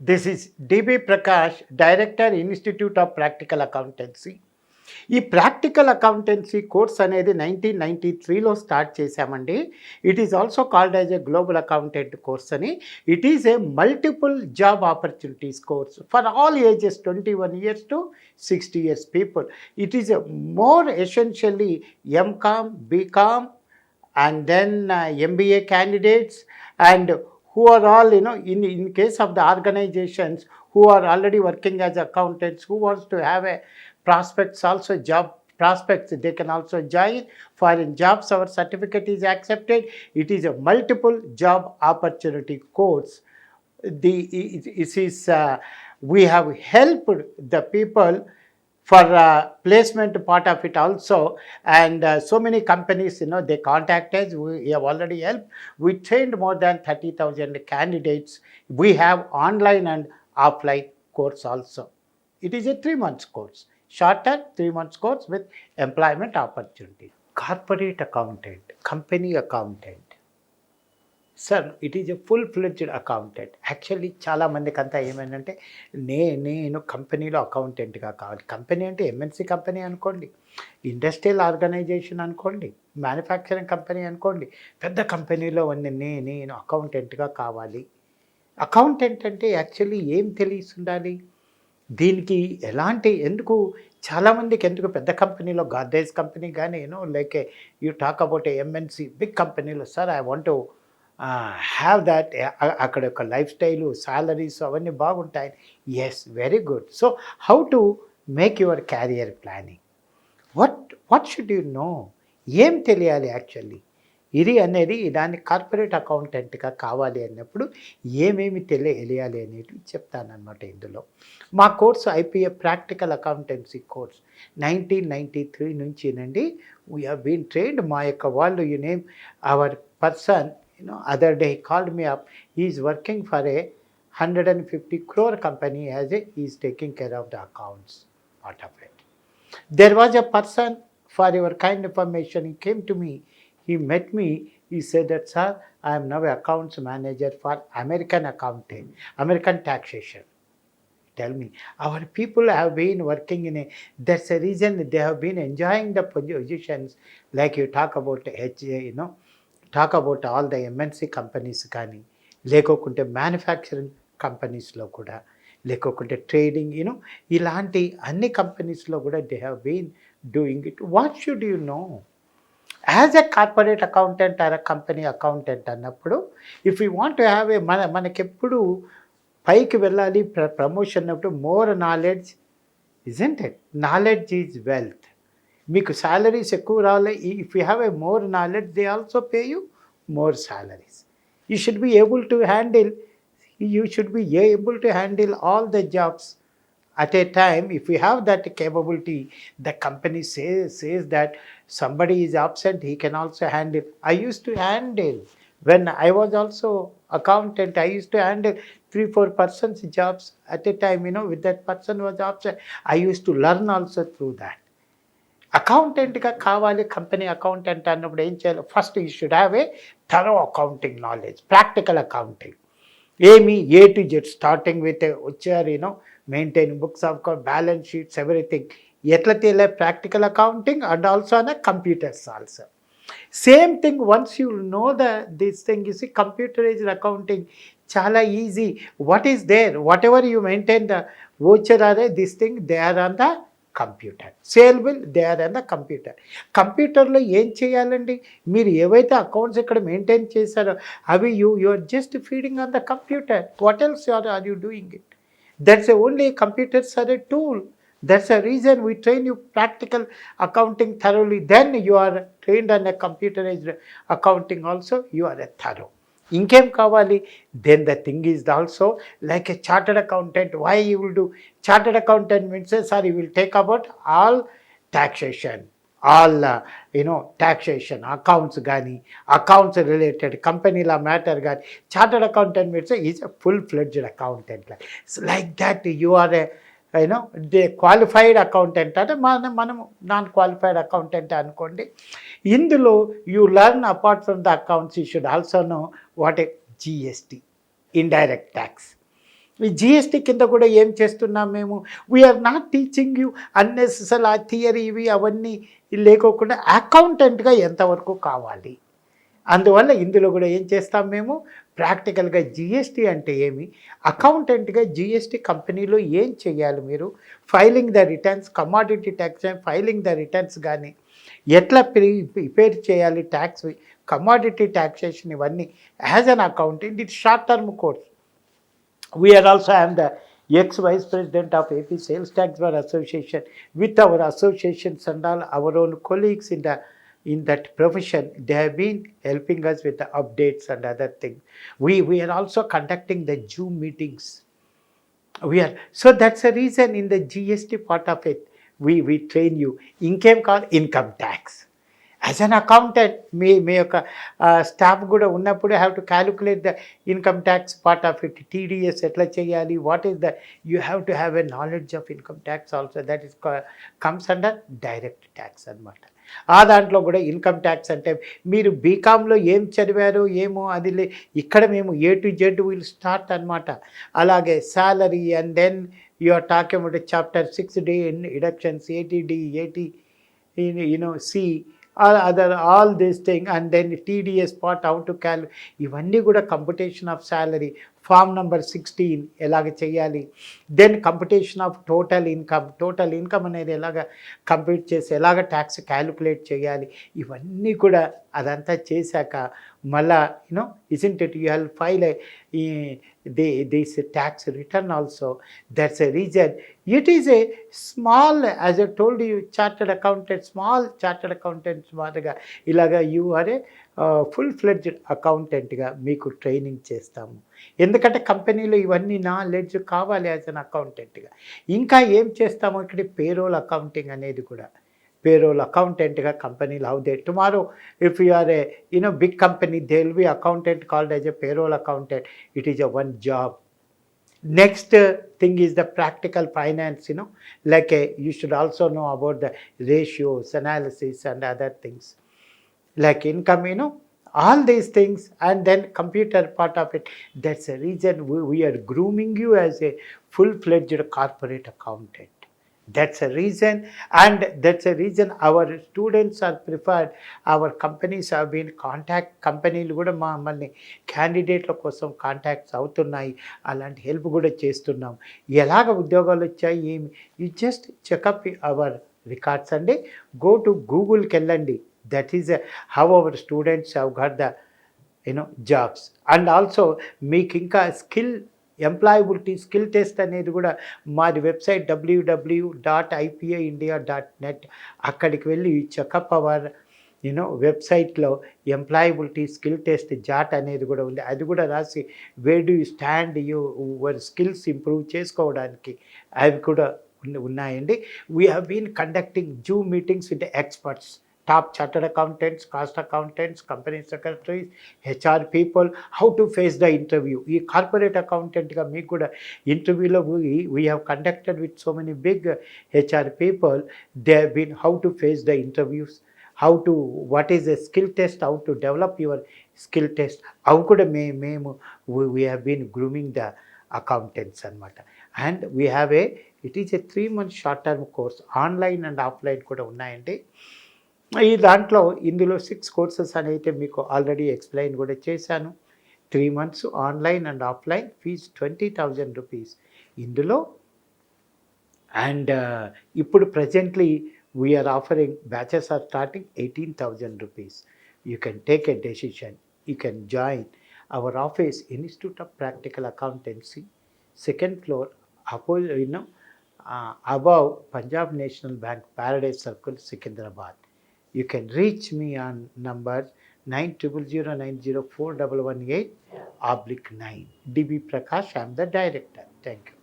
This is DB Prakash, Director, Institute of Practical Accountancy. ఈ practical accountancy course అనేది 1993లో start చేశామండి. It is also called as a global accountant course అని. It is a multiple job opportunities course for all ages 21 years to 60 years people. It is a more essentially MCom, BCom and then MBA candidates and who are all, in case of the organizations who are already working as accountants, who wants to have a prospects also, job prospects, they can also join. For in jobs, our certificate is accepted. It is a multiple job opportunity course. We have helped the people for placement part of it also, and so many companies, they contact us. We have already helped. We trained more than 30,000 candidates. We have online and offline course also. It is a 3 months course, shorter 3 months course with employment opportunity. Corporate accountant, company accountant. Sir, it is a full fledged accountant. Actually చాలామందికి అంతా ఏమైందంటే నేను కంపెనీలో అకౌంటెంట్గా కావాలి. Company అంటే MNC company అనుకోండి, industrial organisation అనుకోండి, manufacturing company అనుకోండి, పెద్ద కంపెనీలో ఉన్న నేను అకౌంటెంట్గా కావాలి. అకౌంటెంట్ అంటే యాక్చువల్లీ ఏం తెలిసి ఉండాలి, దీనికి ఎందుకు చాలామందికి ఎందుకు పెద్ద కంపెనీలో గార్డేజ్ కంపెనీ కానీ like you talk about MNC big కంపెనీలో, sir I want to have that, అక్కడ యొక్క లైఫ్ స్టైలు, సాలరీస్ అవన్నీ బాగుంటాయి. Yes, very good. So how to make your career planning, what should you know, ఏం తెలియాలి యాక్చువల్లీ ఇది అనేది, దాన్ని కార్పొరేట్ అకౌంటెంట్గా కావాలి అన్నప్పుడు ఏమేమి తెలియాలి అనేది చెప్తానమాట. ఇందులో మా course IPA practical accountancy course 1993 నుంచినండి వీ హ్యావ్ బీన్ ట్రైన్డ్. మా యొక్క వాళ్ళు, you name our person, other day he called me up. He is working for a 150 crore company as he is taking care of the accounts part of it. There was a person, for your kind information, he came to me, he met me, he said that, sir, I am now accounts manager for American accounting, American taxation. Tell me, our people have been working that's a reason they have been enjoying the positions, like you talk about talk about all the MNC companies కానీ, లేకోకుంటే manufacturing కంపెనీస్లో కూడా, లేకోకుంటే trading, ఇలాంటి అన్ని కంపెనీస్లో కూడా they have been doing it. What should you know as a corporate accountant or a company accountant అన్నప్పుడు, if you want to have a మనకెప్పుడు పైకి వెళ్ళాలి, ప్రమోషన్ అన్నప్పుడు more knowledge, isn't it? Knowledge is wealth. మీకు salaries ఎక్కువ రావాలి, if you have a more knowledge they also pay you more salaries. You should be able to handle all the jobs at a time. If you have that capability, the company says that somebody is absent, he can also handle. I used to handle, when I was also accountant, I used to handle 3-4 persons jobs at a time, with that person was absent. I used to learn also through that. అకౌంటెంట్గా కావాలి company accountant అన్నప్పుడు ఏం చేయాలి? First you should have a thorough accounting knowledge, practical accounting. ఏమి A to Z, starting with వచ్చారు maintain books of account, balance sheets, everything. ఎట్లా తెలియాలి? Practical accounting and also అనే computers also. Same thing, once you know this thing, you see computerised accounting చాలా easy. What is there, whatever you maintain the voucher or this thing, they are on the computer. Sale bill, they are on the computer. కంప్యూటర్లో ఏం చేయాలండి? మీరు ఏవైతే accounts ఇక్కడ maintain చేశారో అవి you are just feeding on the computer. What else are you doing it? That's only computers are a tool. That's a reason we train you practical accounting thoroughly. Then you are trained on a computerized accounting also, you are a thorough. ఇంకేం కావాలి? Then the thing is also like a chartered accountant. Why you will do chartered accountant means, sir you will take about all taxation, all taxation accounts కానీ, accounts related కంపెనీల matter కానీ. Chartered accountant means is a full fledged accountant. Like that you are a they qualified accountant. అంటే మనము non qualified accountant అనుకోండి. ఇందులో you learn apart from the accounts, you should also know what a GST, indirect tax. ఈ GST కింద కూడా ఏం చేస్తున్నాం మేము, we're not teaching you unnecessary ఆ థియరీ ఇవి అవన్నీ లేకోకుండా అకౌంటెంట్గా ఎంతవరకు కావాలి. అందువల్ల ఇందులో కూడా ఏం చేస్తాం మేము, ప్రాక్టికల్గా జిఎస్టీ అంటే ఏమి, అకౌంటెంట్గా జిఎస్టీ కంపెనీలో ఏం చేయాలి మీరు, filing the returns, commodity tax filing the returns కానీ ఎట్లా ప్రిపేర్ చేయాలి, ట్యాక్స్ కమాడిటీ ట్యాక్సేషన్ ఇవన్నీ as an accountant. It short term course. We are also, I am the ex-vice president of AP Sales Tax Bar Association. With our associations and all our own colleagues in that profession, they have been helping us with the updates and other things. We are also conducting the Zoom meetings. So that's the reason in the GST part of it, we train you. Income called income tax. As an accountant మీ యొక్క staff కూడా ఉన్నప్పుడు have to calculate the income tax part of it, TDS ఎట్లా చేయాలి, what is the you have to have a knowledge of income tax also, that is comes under direct tax అనమాట. ఆ దాంట్లో కూడా ఇన్కమ్ ట్యాక్స్ అంటే మీరు బీకామ్లో ఏం చదివారో ఏమో అది ఇక్కడ మేము A to Z will start అనమాట. అలాగే salary and then you are talking about chapter 6D deductions, ATD, AT, C, all this thing, and then TDS part, how to ఇవన్నీ కూడా computation of salary, form number 16 ఎలాగ చేయాలి, then computation of total income అనేది ఎలాగ compute చేసి ఎలాగ tax calculate చేయాలి, ఇవన్నీ కూడా అదంతా చేశాక మళ్ళా isn't it, you have file this tax return also. That's a reason it is a small, as I told you, small chartered accountants మాదిరిగా ఇలాగా you are a full fledged అకౌంటెంట్గా మీకు ట్రైనింగ్ చేస్తాము. ఎందుకంటే కంపెనీలో ఇవన్నీ నాలెడ్జ్ కావాలి యాజ్ అన్ అకౌంటెంట్గా. ఇంకా ఏం చేస్తాము ఇక్కడ, పేరోల్ అకౌంటింగ్ అనేది కూడా, పేరోల్ అకౌంటెంట్గా కంపెనీలు how they tomorrow if you are a big company they will be accountant called as a payroll accountant. It is a one job. Next thing is the practical finance, like you should also know about the ratios, analysis and other things like income, all these things, and then computer part of it. That's a reason we are grooming you as a full-fledged corporate accountant. That's a reason, and that's a reason our students are preferred. Our companies have been కంపెనీలు కూడా మమ్మల్ని క్యాండిడేట్ల కోసం contacts అవుతున్నాయి. అలాంటి help కూడా చేస్తున్నాం. ఎలాగ ఉద్యోగాలు వచ్చాయి ఏమి, you just check up our records అండి. గో టు గూగుల్కి వెళ్ళండి. That is how our students have got the jobs. And also మీకు ఇంకా ఎంప్లాయబిలిటీ స్కిల్ టెస్ట్ అనేది కూడా మాది వెబ్సైట్ www.ipaindia.net. అక్కడికి వెళ్ళి చెకప్ అవర్ వెబ్సైట్లో ఎంప్లాయబిలిటీ స్కిల్ టెస్ట్ జాట్ అనేది కూడా ఉంది. అది కూడా రాసి where do you stand, your skills improve చేసుకోవడానికి అవి కూడా ఉన్నాయండి. We have been conducting Zoom meetings with experts, top chartered accountants, cost accountants, company secretaries, HR people, how to face the interview. ఈ కార్పొరేట్ అకౌంటెంట్గా మీకు కూడా ఇంటర్వ్యూలో we have conducted with so many big HR people. They have been how to face the interviews, what is a skill test, how to develop your skill test. అవి కూడా మేము we have been grooming the accountants అనమాట. And we have it is a 3-month short term course, online and offline కూడా ఉన్నాయండి. ఈ దాంట్లో ఇందులో 6 courses అనేది మీకు ఆల్రెడీ ఎక్స్ప్లెయిన్ కూడా చేశాను. 3 months online and offline, fees 20,000 rupees ఇందులో. అండ్ ఇప్పుడు presently we're offering, batches are starting 18,000 rupees. You can take a decision. You can join our office, Institute of Practical Accountancy, 2nd floor, above Punjab National Bank, Paradise Circle, Secunderabad. You can reach me on number 9009041118/9. DB Prakash, I am the director. Thank you.